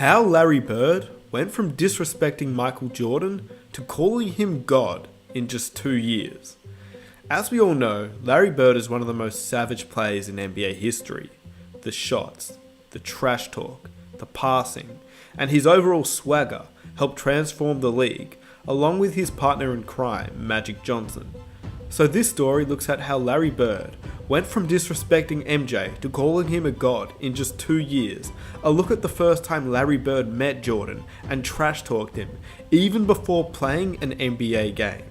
How Larry Bird went from disrespecting Michael Jordan to calling him God in just 2 years. As we all know, Larry Bird is one of the most savage players in NBA history. The shots, the trash talk, the passing, and his overall swagger helped transform the league, along with his partner in crime, Magic Johnson. So this story looks at how Larry Bird went from disrespecting MJ to calling him a god in just 2 years, a look at the first time Larry Bird met Jordan and trash talked him, even before playing an NBA game.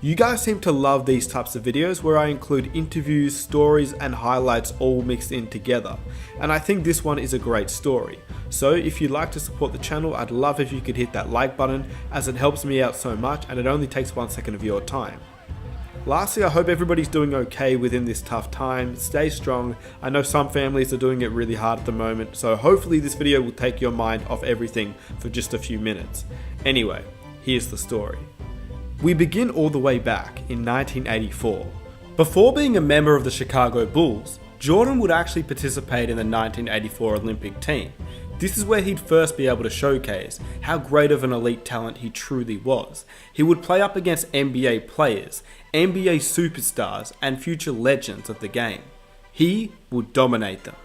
You guys seem to love these types of videos where I include interviews, stories and highlights all mixed in together, and I think this one is a great story. So if you'd like to support the channel, I'd love if you could hit that like button, as it helps me out so much and it only takes 1 second of your time. Lastly, I hope everybody's doing okay within this tough time. Stay strong. I know some families are doing it really hard at the moment, so hopefully this video will take your mind off everything for just a few minutes. Anyway, here's the story. We begin all the way back in 1984. Before being a member of the Chicago Bulls, Jordan would actually participate in the 1984 Olympic team. This is where he'd first be able to showcase how great of an elite talent he truly was. He would play up against NBA players, NBA superstars, and future legends of the game. He would dominate them.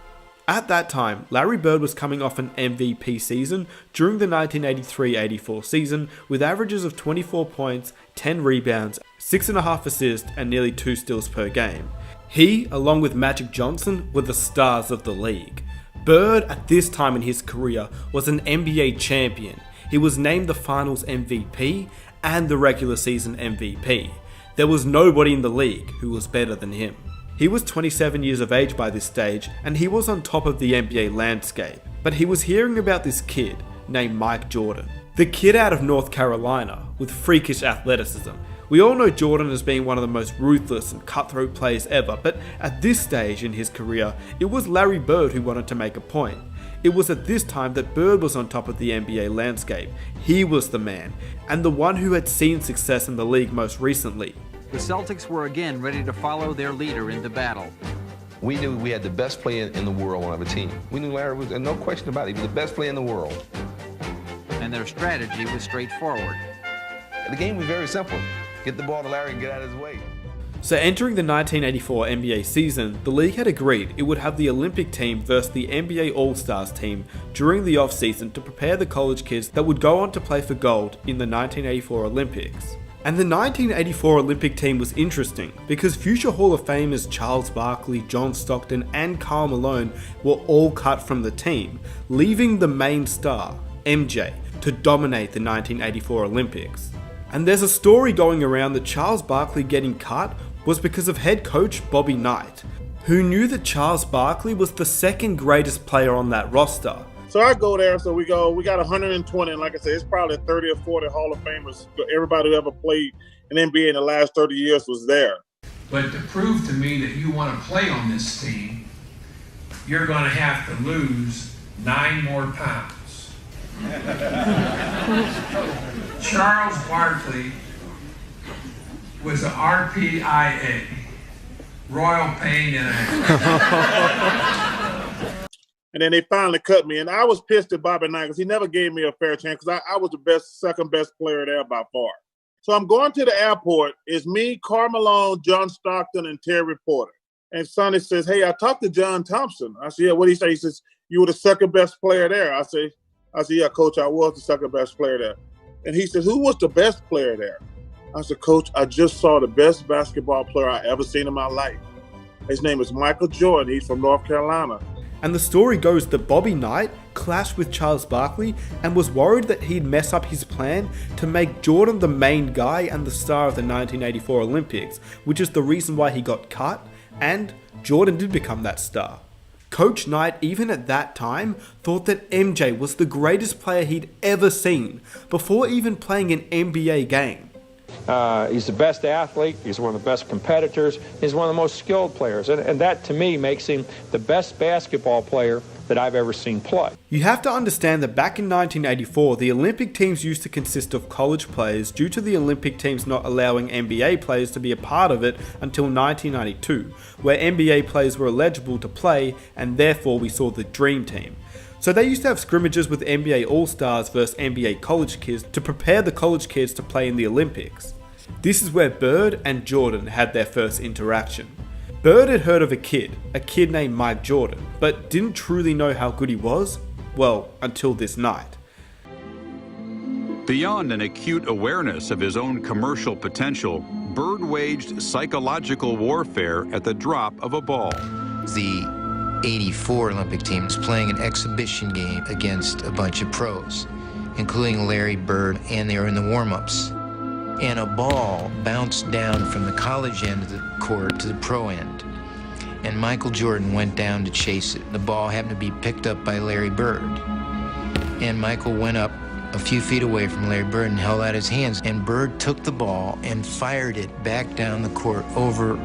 At that time, Larry Bird was coming off an MVP season during the 1983-84 season with averages of 24 points, 10 rebounds, 6.5 assists, and nearly 2 steals per game. He, along with Magic Johnson, were the stars of the league. Bird, at this time in his career, was an NBA champion. He was named the Finals MVP and the regular season MVP. There was nobody in the league who was better than him. He was 27 years of age by this stage, and he was on top of the NBA landscape. But he was hearing about this kid named Mike Jordan. The kid out of North Carolina with freakish athleticism. We all know Jordan as being one of the most ruthless and cutthroat players ever, but at this stage in his career, it was Larry Bird who wanted to make a point. It was at this time that Bird was on top of the NBA landscape. He was the man, and the one who had seen success in the league most recently. The Celtics were again ready to follow their leader into battle. We knew we had the best player in the world on our team. We knew Larry was, and no question about it, he was the best player in the world. And their strategy was straightforward. The game was very simple. Get the ball to Larry and get out of his way. So entering the 1984 NBA season, the league had agreed it would have the Olympic team versus the NBA All-Stars team during the off-season to prepare the college kids that would go on to play for gold in the 1984 Olympics. And the 1984 Olympic team was interesting because future Hall of Famers Charles Barkley, John Stockton and Karl Malone were all cut from the team, leaving the main star, MJ, to dominate the 1984 Olympics. And there's a story going around that Charles Barkley getting cut was because of head coach Bobby Knight, who knew that Charles Barkley was the second greatest player on that roster. So I go there, so we got 120, and like I said, it's probably 30 or 40 Hall of Famers. Everybody who ever played in NBA in the last 30 years was there. But to prove to me that you want to play on this team, you're going to have to lose 9 more pounds. Charles Barkley was an RPIA, Royal Pain in a... And then they finally cut me, and I was pissed at Bobby Knight because he never gave me a fair chance because I was the second best player there by far. So I'm going to the airport. It's me, Karl Malone, John Stockton, and Terry Porter. And Sonny says, "Hey, I talked to John Thompson." I said, "Yeah, what did he say?" He says, "You were the second best player there." I said, "Yeah, Coach, I was the second best player there." And he said, "Who was the best player there?" I said, "Coach, I just saw the best basketball player I ever seen in my life. His name is Michael Jordan. He's from North Carolina." And the story goes that Bobby Knight clashed with Charles Barkley and was worried that he'd mess up his plan to make Jordan the main guy and the star of the 1984 Olympics, which is the reason why he got cut, and Jordan did become that star. Coach Knight, even at that time, thought that MJ was the greatest player he'd ever seen before even playing an NBA game. He's the best athlete, he's one of the best competitors, he's one of the most skilled players, and that to me makes him the best basketball player that I've ever seen play. You have to understand that back in 1984, the Olympic teams used to consist of college players due to the Olympic teams not allowing NBA players to be a part of it until 1992, where NBA players were eligible to play and therefore we saw the Dream Team. So they used to have scrimmages with NBA All-Stars versus NBA college kids to prepare the college kids to play in the Olympics. This is where Bird and Jordan had their first interaction. Bird had heard of a kid named Mike Jordan, but didn't truly know how good he was, well, until this night. Beyond an acute awareness of his own commercial potential, Bird waged psychological warfare at the drop of a ball. The '84 Olympic team was playing an exhibition game against a bunch of pros, including Larry Bird, and they were in the warm-ups. And a ball bounced down from the college end of the court to the pro end. And Michael Jordan went down to chase it. The ball happened to be picked up by Larry Bird. And Michael went up a few feet away from Larry Bird and held out his hands. And Bird took the ball and fired it back down the court over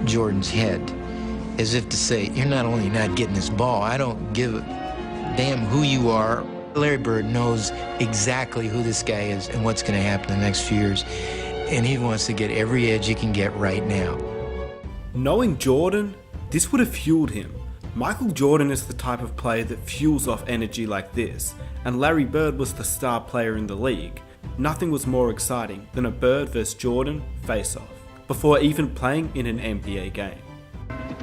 Jordan's head, as if to say, you're not only not getting this ball, I don't give a damn who you are. Larry Bird knows exactly who this guy is and what's going to happen in the next few years, and he wants to get every edge he can get right now. Knowing Jordan, this would have fueled him. Michael Jordan is the type of player that fuels off energy like this, and Larry Bird was the star player in the league. Nothing was more exciting than a Bird vs Jordan face-off, before even playing in an NBA game.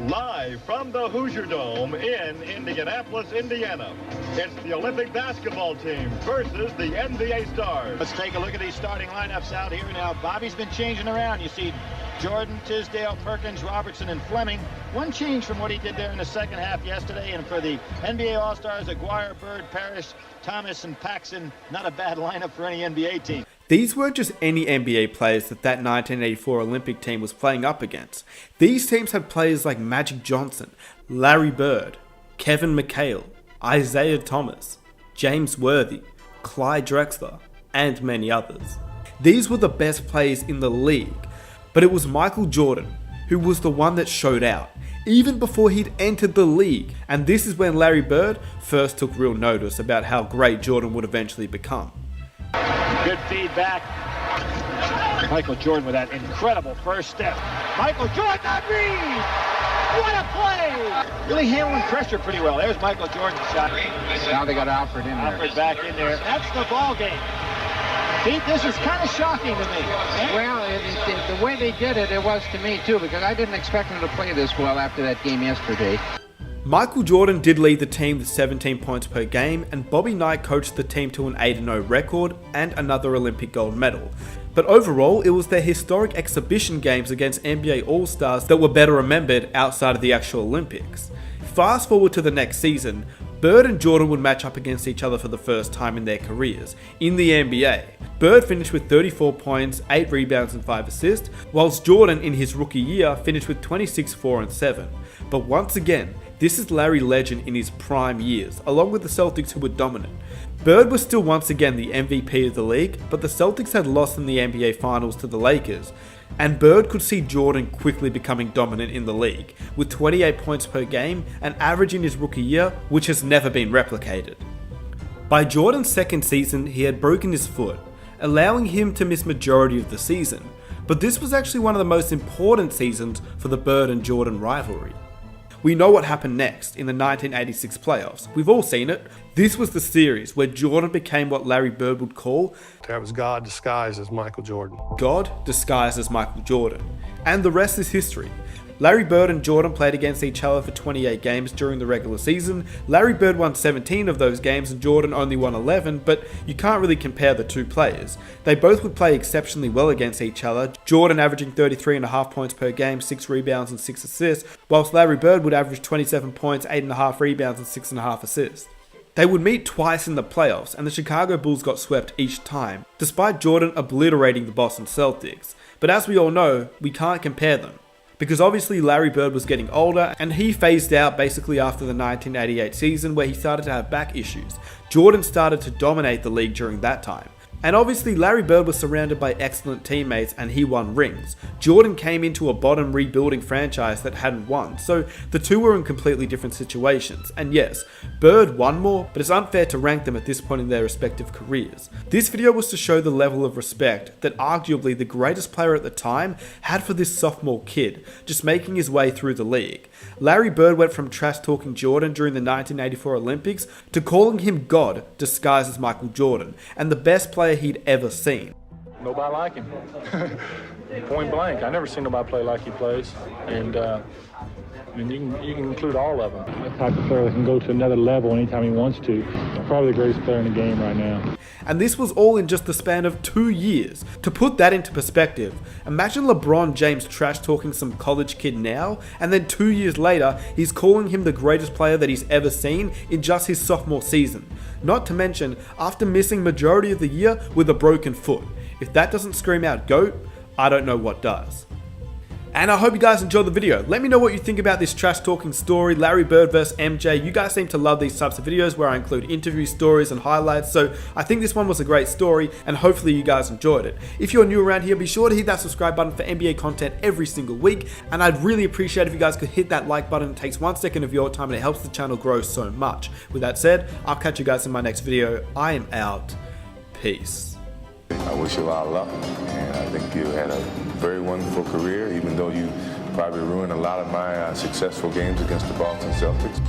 Live from the Hoosier Dome in Indianapolis, Indiana, it's the Olympic basketball team versus the NBA Stars. Let's take a look at these starting lineups out here now. Bobby's been changing around. You see Jordan, Tisdale, Perkins, Robertson, and Fleming. One change from what he did there in the second half yesterday. And for the NBA All-Stars, Aguirre, Bird, Parrish, Thomas, and Paxson. Not a bad lineup for any NBA team. These weren't just any NBA players that 1984 Olympic team was playing up against. These teams had players like Magic Johnson, Larry Bird, Kevin McHale, Isaiah Thomas, James Worthy, Clyde Drexler, and many others. These were the best players in the league, but it was Michael Jordan who was the one that showed out, even before he'd entered the league, and this is when Larry Bird first took real notice about how great Jordan would eventually become. Good feedback. Michael Jordan with that incredible first step. Michael Jordan on Reed! What a play! Really handling pressure pretty well. There's Michael Jordan's shot. Now they got Alfred in there. Alfred back in there. That's the ball game. Pete, this is kind of shocking to me. Well, the way they did it, it was to me too, because I didn't expect them to play this well after that game yesterday. Michael Jordan did lead the team with 17 points per game, and Bobby Knight coached the team to an 8-0 record and another Olympic gold medal. But overall, it was their historic exhibition games against NBA All-Stars that were better remembered outside of the actual Olympics. Fast forward to the next season, Bird and Jordan would match up against each other for the first time in their careers, in the NBA. Bird finished with 34 points, 8 rebounds and 5 assists, whilst Jordan in his rookie year finished with 26, 4 and 7. But once again, this is Larry Legend in his prime years, along with the Celtics who were dominant. Bird was still once again the MVP of the league, but the Celtics had lost in the NBA Finals to the Lakers, and Bird could see Jordan quickly becoming dominant in the league, with 28 points per game, an average in his rookie year which has never been replicated. By Jordan's second season, he had broken his foot, allowing him to miss majority of the season, but this was actually one of the most important seasons for the Bird and Jordan rivalry. We know what happened next in the 1986 playoffs. We've all seen it. This was the series where Jordan became what Larry Bird would call that was God disguised as Michael Jordan. God disguised as Michael Jordan. And the rest is history. Larry Bird and Jordan played against each other for 28 games during the regular season. Larry Bird won 17 of those games and Jordan only won 11, but you can't really compare the two players. They both would play exceptionally well against each other, Jordan averaging 33.5 points per game, 6 rebounds and 6 assists, whilst Larry Bird would average 27 points, 8.5 rebounds and 6.5 assists. They would meet twice in the playoffs, and the Chicago Bulls got swept each time, despite Jordan obliterating the Boston Celtics. But as we all know, we can't compare them, because obviously Larry Bird was getting older and he phased out basically after the 1988 season where he started to have back issues. Jordan started to dominate the league during that time. And obviously Larry Bird was surrounded by excellent teammates and he won rings. Jordan came into a bottom rebuilding franchise that hadn't won, so the two were in completely different situations. And yes, Bird won more, but it's unfair to rank them at this point in their respective careers. This video was to show the level of respect that arguably the greatest player at the time had for this sophomore kid, just making his way through the league. Larry Bird went from trash-talking Jordan during the 1984 Olympics to calling him God disguised as Michael Jordan, and the best player he'd ever seen. Nobody like him. Point blank. I never seen nobody play like he plays. And you can include all of them. That type of player that can go to another level anytime he wants to. Probably the greatest player in the game right now. And this was all in just the span of 2 years. To put that into perspective, imagine LeBron James trash talking some college kid now, and then 2 years later, he's calling him the greatest player that he's ever seen in just his sophomore season. Not to mention, after missing majority of the year with a broken foot. If that doesn't scream out GOAT, I don't know what does. And I hope you guys enjoyed the video. Let me know what you think about this trash talking story, Larry Bird vs MJ. You guys seem to love these types of videos where I include interview stories and highlights, so I think this one was a great story and hopefully you guys enjoyed it. If you're new around here, be sure to hit that subscribe button for NBA content every single week, and I'd really appreciate if you guys could hit that like button. It takes 1 second of your time and it helps the channel grow so much. With that said, I'll catch you guys in my next video. I am out. Peace. I wish you a lot of luck, and I think you had a very wonderful career, even though you probably ruined a lot of my successful games against the Boston Celtics.